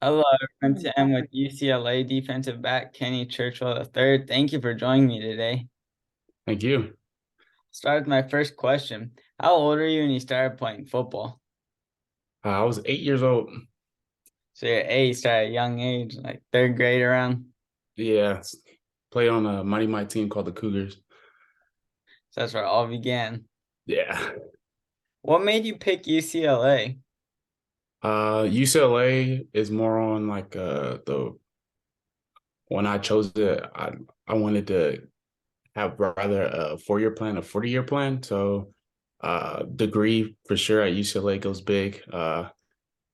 Hello, I'm Tim with UCLA defensive back Kenny Churchwell III. Thank you for joining me today. Thank you. Start with my first question. How old are you when you started playing football? I was 8 years old. So you're eight, you started at a young age, like third grade around. Yeah, played on a Mighty Might team called the Cougars. So that's where it all began. Yeah. What made you pick UCLA? UCLA is more on like the when I chose it, I wanted to have rather a 4 year plan, a 40 year plan. So degree for sure at UCLA goes big.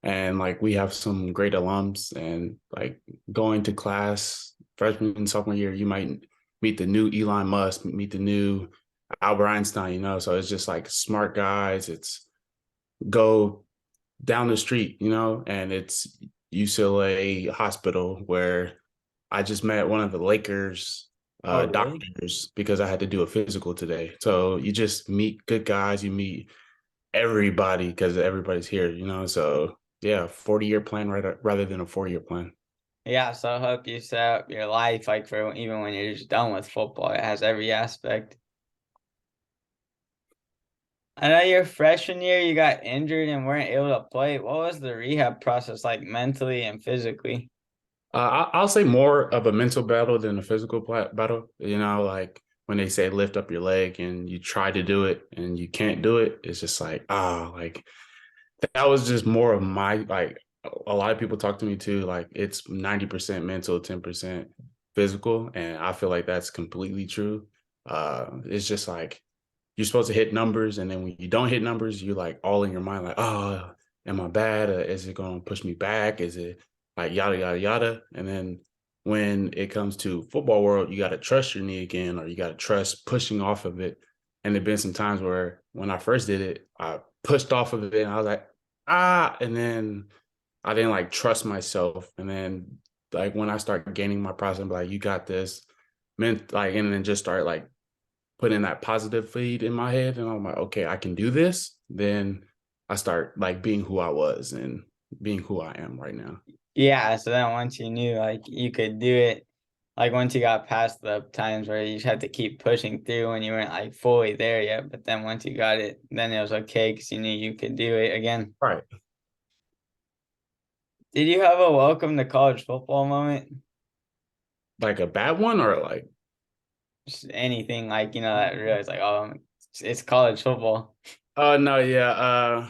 And like we have some great alums and like going to class freshman and sophomore year, you might meet the new Elon Musk, meet the new Albert Einstein, so it's just like smart guys. It's go down the street, and it's UCLA hospital where I just met one of the Lakers Oh, really? doctors because I had to do a physical today. So you just meet good guys, you meet everybody because everybody's here, So yeah, 40 year plan rather than a 4 year plan. Yeah, so I hope you set up your life like for even when you're just done with football. It has every aspect. I know your freshman year you got injured and weren't able to play. What was the rehab process like mentally and physically? I'll say more of a mental battle than a physical battle. Like when they say lift up your leg and you try to do it and you can't do it, it's just like, like that was just more of my, like, a lot of people talk to me too. Like it's 90% mental, 10% physical. And I feel like that's completely true. It's just like you're supposed to hit numbers. And then when you don't hit numbers, you're like all in your mind, like, oh, am I bad? Is it going to push me back? Is it like yada, yada, yada? And then when it comes to football world, you got to trust your knee again, or you got to trust pushing off of it. And there've been some times where when I first did it, I pushed off of it and I was like, and then I didn't like trust myself. And then like when I start gaining my process, I'm like, you got this, meant like, and then just start like putting that positive feed in my head. And I'm like, okay, I can do this. Then I start like being who I was and being who I am right now. Yeah, so then once you knew like you could do it, like once you got past the times where you just had to keep pushing through and you weren't like fully there yet, but then once you got it, then it was okay because you knew you could do it again. Right. Did you have a welcome to college football moment? Like a bad one or like, Just anything like, that really is like, oh, it's college football. no, yeah.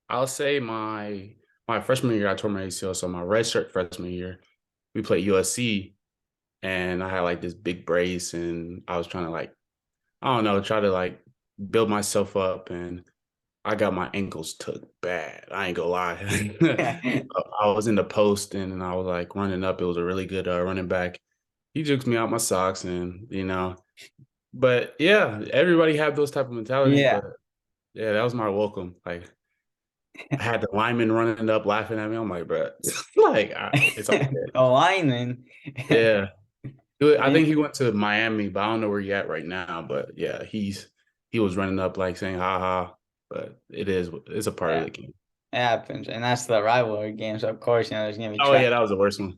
I'll say my freshman year, I tore my ACL. So my redshirt freshman year, we played USC and I had like this big brace and I was trying to like, I don't know, try to like build myself up and I got my ankles took bad. I ain't gonna lie. I was in the post and I was like running up. It was a really good running back. He jukes me out my socks and but yeah, everybody have those type of mentalities. Yeah. But yeah, that was my welcome. Like I had the lineman running up laughing at me. I'm like, bro, like it's all good. A lineman. Yeah, I think he went to Miami, but I don't know where he at right now. But yeah, he was running up like saying ha ha. But it's a part of Yeah, the game. it happens. And that's the rivalry game. So of course, there's gonna be Oh trash. yeah, that was the worst one.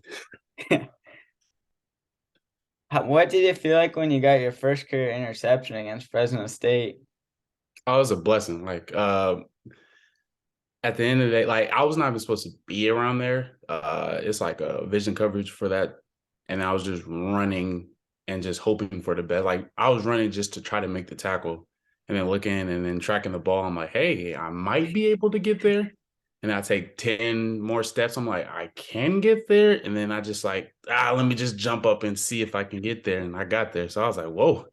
What did it feel like when you got your first career interception against Fresno State? Oh, it was a blessing. Like at the end of the day, like I was not even supposed to be around there. It's like a vision coverage for that, and I was just running and just hoping for the best. Like I was running just to try to make the tackle, and then looking and then tracking the ball. I'm like, hey, I might be able to get there. And I take 10 more steps. I'm like, I can get there. And then I just like, let me just jump up and see if I can get there. And I got there. So I was like, whoa.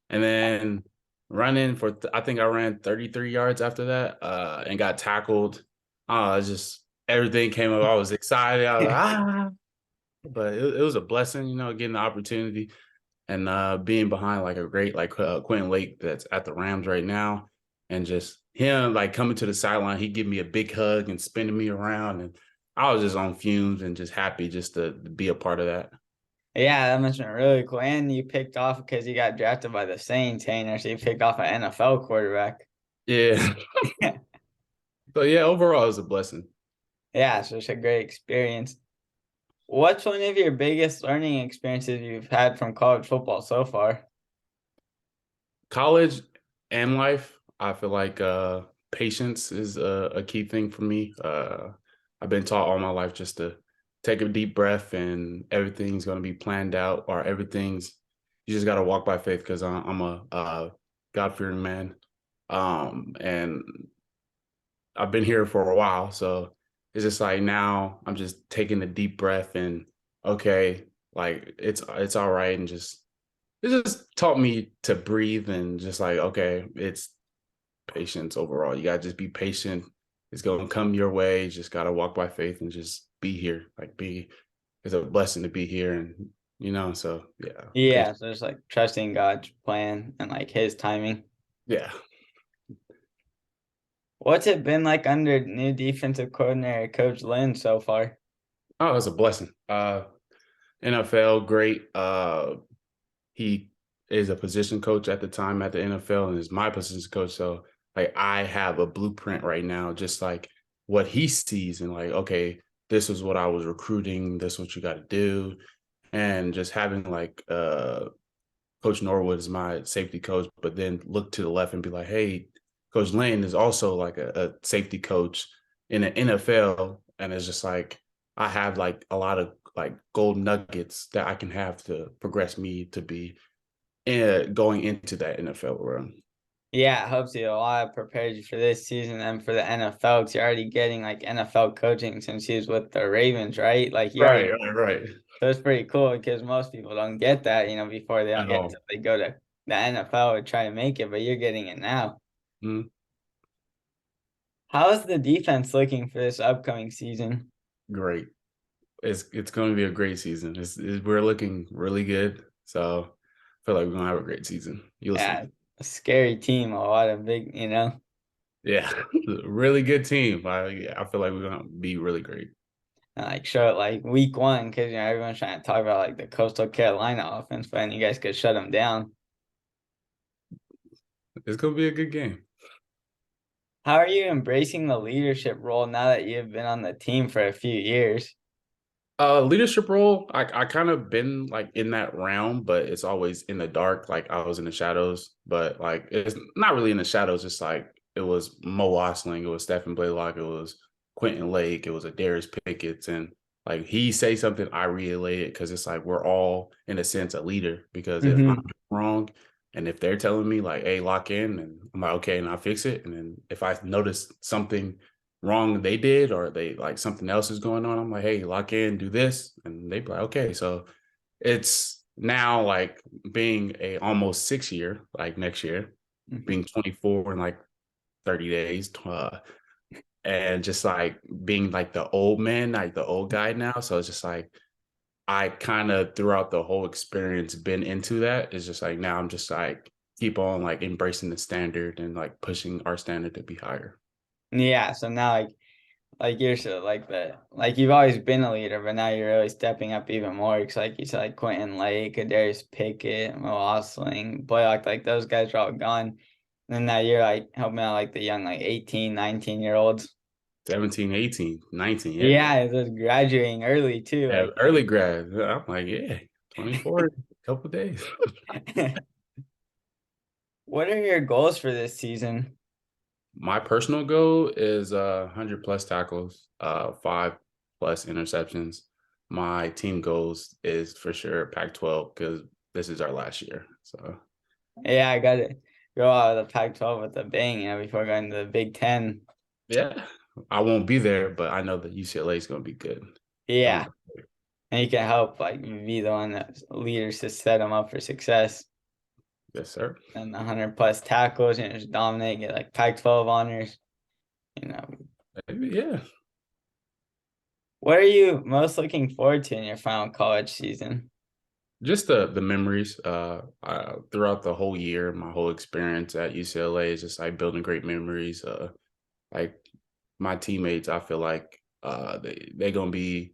And then running for I think I ran 33 yards after that and got tackled. It's just everything came up. I was excited. I was like, but it was a blessing, getting the opportunity and being behind like a great like Quentin Lake that's at the Rams right now, and just him like coming to the sideline. He give me a big hug and spinning me around, and I was just on fumes and just happy just to be a part of that. Yeah, that must have been really cool. And you picked off because you got drafted by the Saints, Hayner, so you picked off an NFL quarterback. Yeah. So yeah, overall it was a blessing. Yeah, so it's a great experience. What's one of your biggest learning experiences you've had from college football so far? College and life, I feel like patience is a key thing for me. I've been taught all my life just to take a deep breath and everything's going to be planned out, or everything's you just got to walk by faith because I'm a God-fearing man. And I've been here for a while, so it's just like now I'm just taking a deep breath and okay, like it's all right, and just it just taught me to breathe and just like okay, it's patience overall. You gotta just be patient. It's gonna come your way. You just gotta walk by faith and just be here. Like be it's a blessing to be here, and so yeah, Yeah, patience. so it's like trusting God's plan and like his timing. Yeah. What's it been like under new defensive coordinator Coach Lynn so far? Oh, it's a blessing. NFL, great. He is a position coach at the time at the NFL and is my position coach. So like I have a blueprint right now, just like what he sees and like, okay, this is what I was recruiting, this is what you got to do. And just having like Coach Norwood is my safety coach, but then look to the left and be like, hey, Coach Lane is also like a safety coach in the NFL. And it's just like I have like a lot of like gold nuggets that I can have to progress me to be going into that NFL realm. Yeah, hopefully a lot prepared you for this season and for the NFL. 'Cause you're already getting like NFL coaching since he was with the Ravens, right? Like you already, Right, right, right. so it's pretty cool because most people don't get that, before they don't At get all. to they go to the NFL and try to make it, but you're getting it now. Mhm. How is the defense looking for this upcoming season? Great. It's going to be a great season. We're looking really good. So I feel like we're going to have a great season. You'll see. Yeah, a scary team, a lot of big. Yeah, really good team. I feel like we're gonna be really great. And like show it like week one because everyone's trying to talk about like the Coastal Carolina offense, but then you guys could shut them down. It's gonna be a good game. How are you embracing the leadership role now that you've been on the team for a few years? Leadership role. I kind of been like in that realm, but it's always in the dark. Like I was in the shadows, but like it's not really in the shadows. Just like it was Mo Osling, it was Stephen Blaylock, it was Quentin Lake, it was a Darius Pickett's, and like he say something, I relay it because it's like we're all in a sense a leader. Because if I'm Hmm. doing wrong, and if they're telling me like, "Hey, lock in," and I'm like, "Okay," and I fix it, and then if I notice something wrong they did or they like something else is going on, I'm like, hey, lock in, do this. And they be like, okay. So it's now like being a almost 6 year, like next year, Hmm. being 24 in like 30 days, and just like being like the old man, like the old guy now. So it's just like I kind of throughout the whole experience been into that. It's just like now I'm just like keep on like embracing the standard and like pushing our standard to be higher. Yeah, so now like you're so like you've always been a leader, but now you're really stepping up even more. Because like you said, like Quentin Lake, Darius Pickett, Mo Osling, Blaylock, like those guys are all gone. And then now you're like helping out like the young like 18, 19 year olds. 17, 18, 19, yeah. Yeah, just graduating early too. Yeah, Like early grad. I'm like, yeah, 24, a couple days. what are your goals for this season? My personal goal is 100 plus tackles, 5 plus interceptions. My team goals is for sure Pac-12 because this is our last year. So Yeah, I gotta go out of the Pac-12 with a bang, before going to the Big Ten. yeah, I won't be there, but I know that UCLA is going to be good. Yeah, Don't and you can help like be the one that leaders to set them up for success. yes, sir. And 100 plus tackles and just dominate, get like Pac-12 honors. You know, Yeah, what are you most looking forward to in your final college season? just the memories throughout the whole year, my whole experience at UCLA is just like building great memories. Like my teammates, I feel like they're gonna be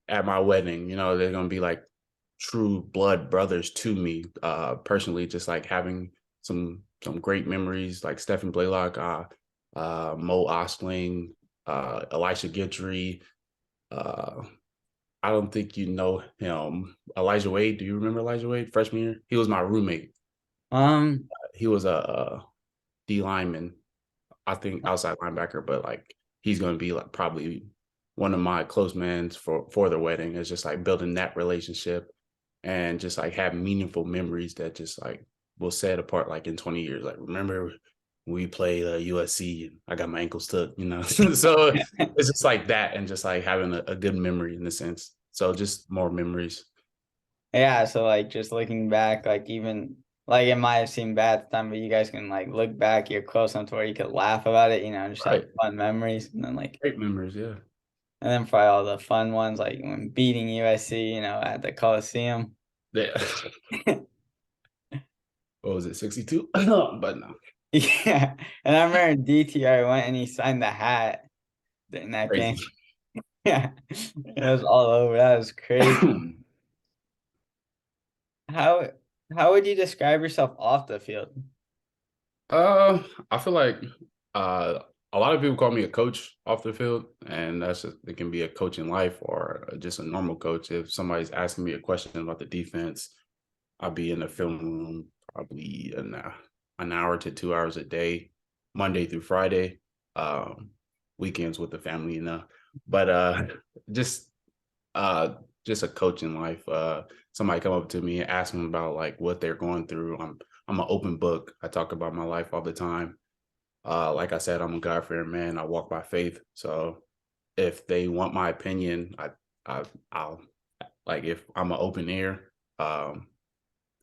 at my wedding. They're gonna be like true blood brothers to me. Personally, just like having some great memories, like Stephen Blaylock, Mo Ostling. Elisha Gentry. Uh, I don't think you know him. Elijah Wade. Do you remember Elijah Wade? Freshman year, he was my roommate. Um, He was a D lineman, I think outside linebacker, but like he's going to be like probably one of my close mans for the wedding. It's just like building that relationship and just like have meaningful memories that just like will set apart like in 20 years. Like remember we played USC and I got my ankles tucked, you know. So it's just like that and just like having a good memory in a sense. So just more memories. yeah, so like just looking back, like even like it might have seemed bad at the time, but you guys can like look back, you're close enough to where you could laugh about it, just have Right. fun memories. And then like Great memories. Yeah. and then probably all the fun ones like when beating USC, at the Coliseum. Yeah. What was it? 62? But no. Yeah. And I remember DTR went and he signed the hat in that game. Crazy. Yeah. It was all over. That was crazy. How how would you describe yourself off the field? I feel like uh a lot of people call me a coach off the field, and it can be a coach in life or just a normal coach. If somebody's asking me a question about the defense, I'll be in the film room probably an hour to 2 hours a day, Monday through Friday, um, weekends with the family, But just uh just a coach in life. Somebody come up to me and ask them about like what they're going through. I'm an open book. I talk about my life all the time. Like I said, I'm a God-fearing man. I walk by faith. So if they want my opinion, I'll like if I'm an open ear.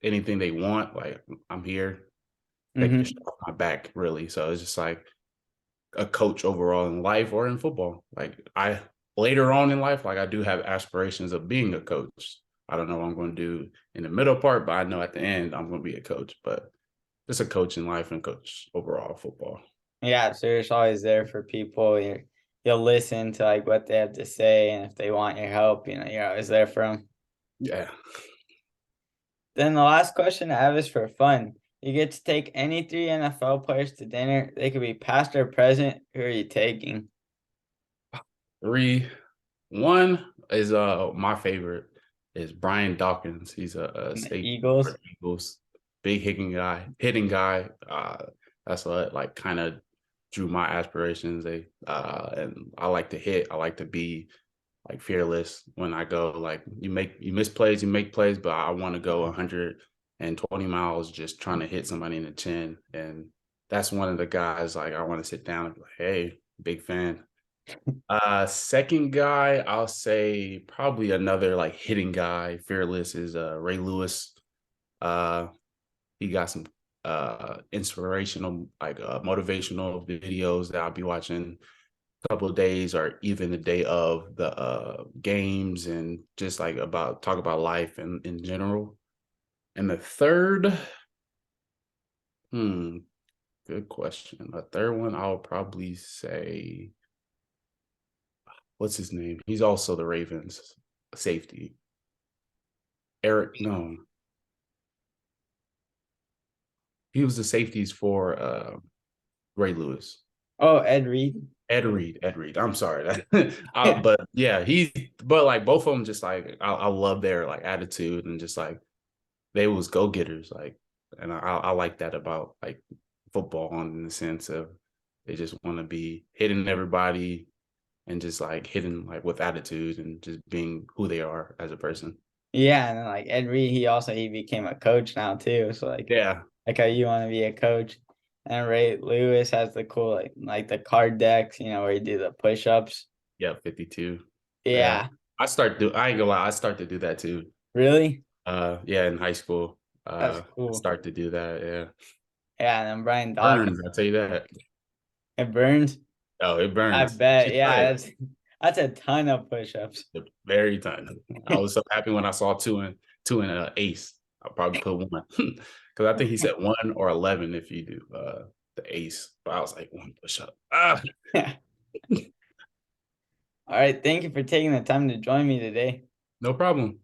Anything they want, like I'm here. Take the Hmm. shit off my back, really. So it's just like a coach overall in life or in football. Like I later on in life, like I do have aspirations of being a coach. I don't know what I'm going to do in the middle part, but I know at the end I'm going to be a coach. But just a coach in life and coach overall football. Yeah, so you're just always there for people. You'll listen to like what they have to say, and if they want your help, you're always there for them. Yeah. Then the last question I have is for fun. You get to take any three NFL players to dinner. They could be past or present. Who are you taking? 3-1 is my favorite is Brian Dawkins. He's a The state Eagles. Eagles big hitting guy. That's what like kind of drew my aspirations. And I like to hit. I like to be like fearless when I go. Like you miss plays, you make plays, but I want to go 120 miles just trying to hit somebody in the chin. And that's one of the guys like I want to sit down and be like, hey, big fan. Second guy, I'll say probably another like hitting guy, fearless is Ray Lewis. Uh he got some inspirational, like motivational videos that I'll be watching a couple of days or even the day of the games and just like talk about life and in general. And the third, hmm, good question. The third one I'll probably say what's his name? He's also the Ravens safety. Eric, no, he was the safeties for Ray Lewis. Oh, Ed Reed. Ed Reed. I'm sorry, but yeah, but like both of them, just like I love their like attitude and just like they was go getters, like, and I like that about like football in the sense of they just want to be hitting everybody and just like hitting like with attitude and just being who they are as a person. Yeah, and then like Ed Reed, he became a coach now too. So Yeah, like how you want to be a coach. And Ray Lewis has the cool like the card decks, where you do the push-ups. yeah, 52. Yeah, Yeah, I ain't gonna lie, I start to do that too. really? Yeah, in high school, That's I cool. start to do that. Yeah, Yeah, and then Brian Dawkins, burns. I tell you that. it burns. Oh, it I burns. You bet. should try Yeah, it. that's a ton of push-ups. The very time. I was so happy when I saw two in ace. I'll probably put one because I think he said 1 or 11 if you do the ace. But I was like one push up. Yeah. All right, thank you for taking the time to join me today. No problem.